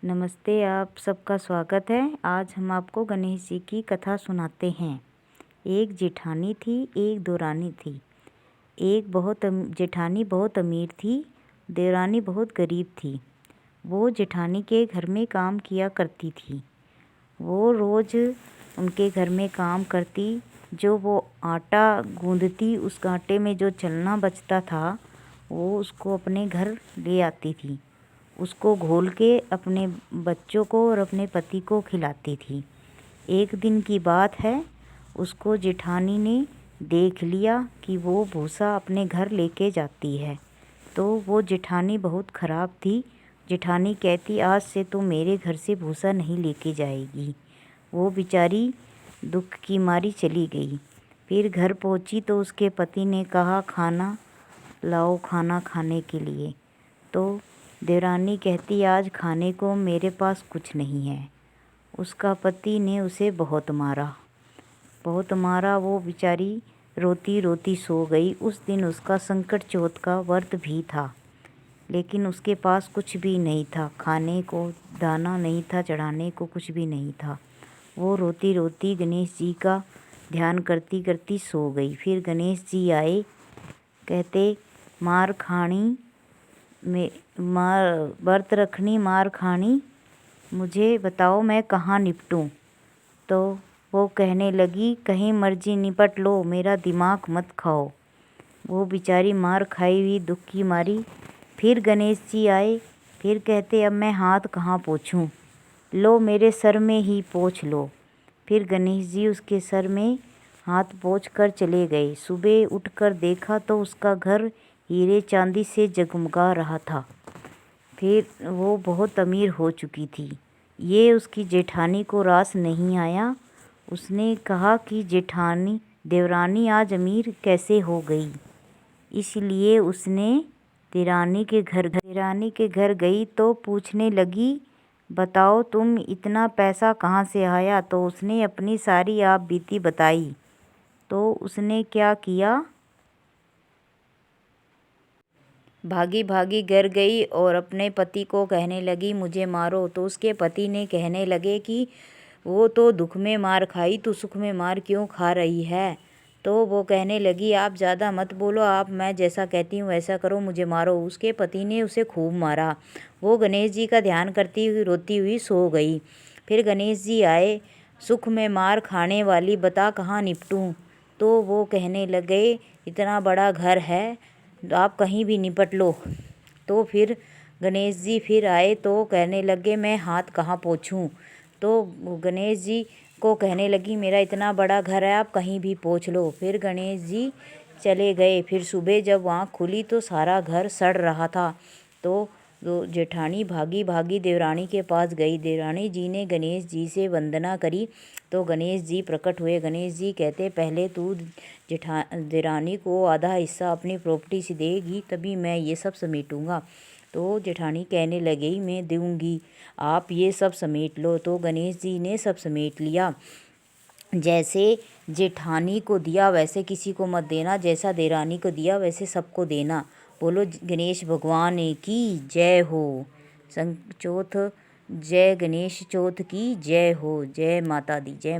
नमस्ते, आप सबका स्वागत है। आज हम आपको गणेश जी की कथा सुनाते हैं। एक जेठानी थी, एक देवरानी थी। जेठानी बहुत अमीर थी, देवरानी बहुत गरीब थी। वो जेठानी के घर में काम किया करती थी। वो रोज़ उनके घर में काम करती। जो वो आटा गूँधती, उस आटे में जो चलना बचता था वो उसको अपने घर ले आती थी। उसको घोल के अपने बच्चों को और अपने पति को खिलाती थी। एक दिन की बात है, उसको जेठानी ने देख लिया कि वो भूसा अपने घर लेके जाती है। तो वो जेठानी बहुत ख़राब थी। जेठानी कहती, आज से तो मेरे घर से भूसा नहीं लेके जाएगी। वो बेचारी दुख की मारी चली गई। फिर घर पहुंची तो उसके पति ने कहा, खाना लाओ, खाना खाने के लिए। तो देवरानी कहती, आज खाने को मेरे पास कुछ नहीं है। उसका पति ने उसे बहुत मारा। वो बेचारी रोती रोती सो गई। उस दिन उसका संकट चौथ का व्रत भी था, लेकिन उसके पास कुछ भी नहीं था। खाने को दाना नहीं था, चढ़ाने को कुछ भी नहीं था। वो रोती रोती गणेश जी का ध्यान करती करती सो गई। फिर गणेश जी आए, कहते, मार खानी में व्रत रखनी, मार खानी, मुझे बताओ मैं कहाँ निपटूं। तो वो कहने लगी, कहीं मर्जी निपट लो, मेरा दिमाग मत खाओ। वो बेचारी मार खाई हुई दुख की मारी। फिर गणेश जी आए, फिर कहते, अब मैं हाथ कहाँ पोंछूं, लो मेरे सर में ही पोंछ लो। फिर गणेश जी उसके सर में हाथ पोंछ कर चले गए। सुबह उठकर देखा तो उसका घर हीरे चांदी से जगमगा रहा था। फिर वो बहुत अमीर हो चुकी थी। ये उसकी जेठानी को रास नहीं आया। उसने कहा कि जेठानी देवरानी आज अमीर कैसे हो गई। इसलिए उसने देवरानी के घर गई तो पूछने लगी, बताओ तुम इतना पैसा कहाँ से आया। तो उसने अपनी सारी आप बीती बताई। तो उसने क्या किया, भागी भागी घर गई और अपने पति को कहने लगी, मुझे मारो। तो उसके पति ने कहने लगे कि वो तो दुख में मार खाई, तो सुख में मार क्यों खा रही है। तो वो कहने लगी, आप ज़्यादा मत बोलो, आप मैं जैसा कहती हूँ वैसा करो, मुझे मारो। उसके पति ने उसे खूब मारा। वो गणेश जी का ध्यान करती हुई रोती हुई सो गई। फिर गणेश जी आए, सुख में मार खाने वाली, बता कहाँ निपटूँ। तो वो कहने लगे, इतना बड़ा घर है, आप कहीं भी निपट लो। तो फिर गणेश जी फिर आए तो कहने लगे, मैं हाथ कहाँ पोंछूं। तो गणेश जी को कहने लगी, मेरा इतना बड़ा घर है, आप कहीं भी पोंछ लो। फिर गणेश जी चले गए। फिर सुबह जब आँख खुली तो सारा घर सड़ रहा था। तो जेठानी भागी भागी देवरानी के पास गई। देवरानी जी ने गणेश जी से वंदना करी तो गणेश जी प्रकट हुए। गणेश जी कहते, पहले तू देवरानी को आधा हिस्सा अपनी प्रॉपर्टी से देगी, तभी मैं ये सब समेटूंगा। तो जेठानी कहने लगी, मैं दूंगी, आप ये सब समेट लो। तो गणेश जी ने सब समेट लिया। जैसे जेठानी को दिया वैसे किसी को मत देना, जैसा देवरानी को दिया वैसे सबको देना। बोलो गणेश भगवान की जय हो। चौथ, जय गणेश चौथ की जय हो। जय माता दी, जय।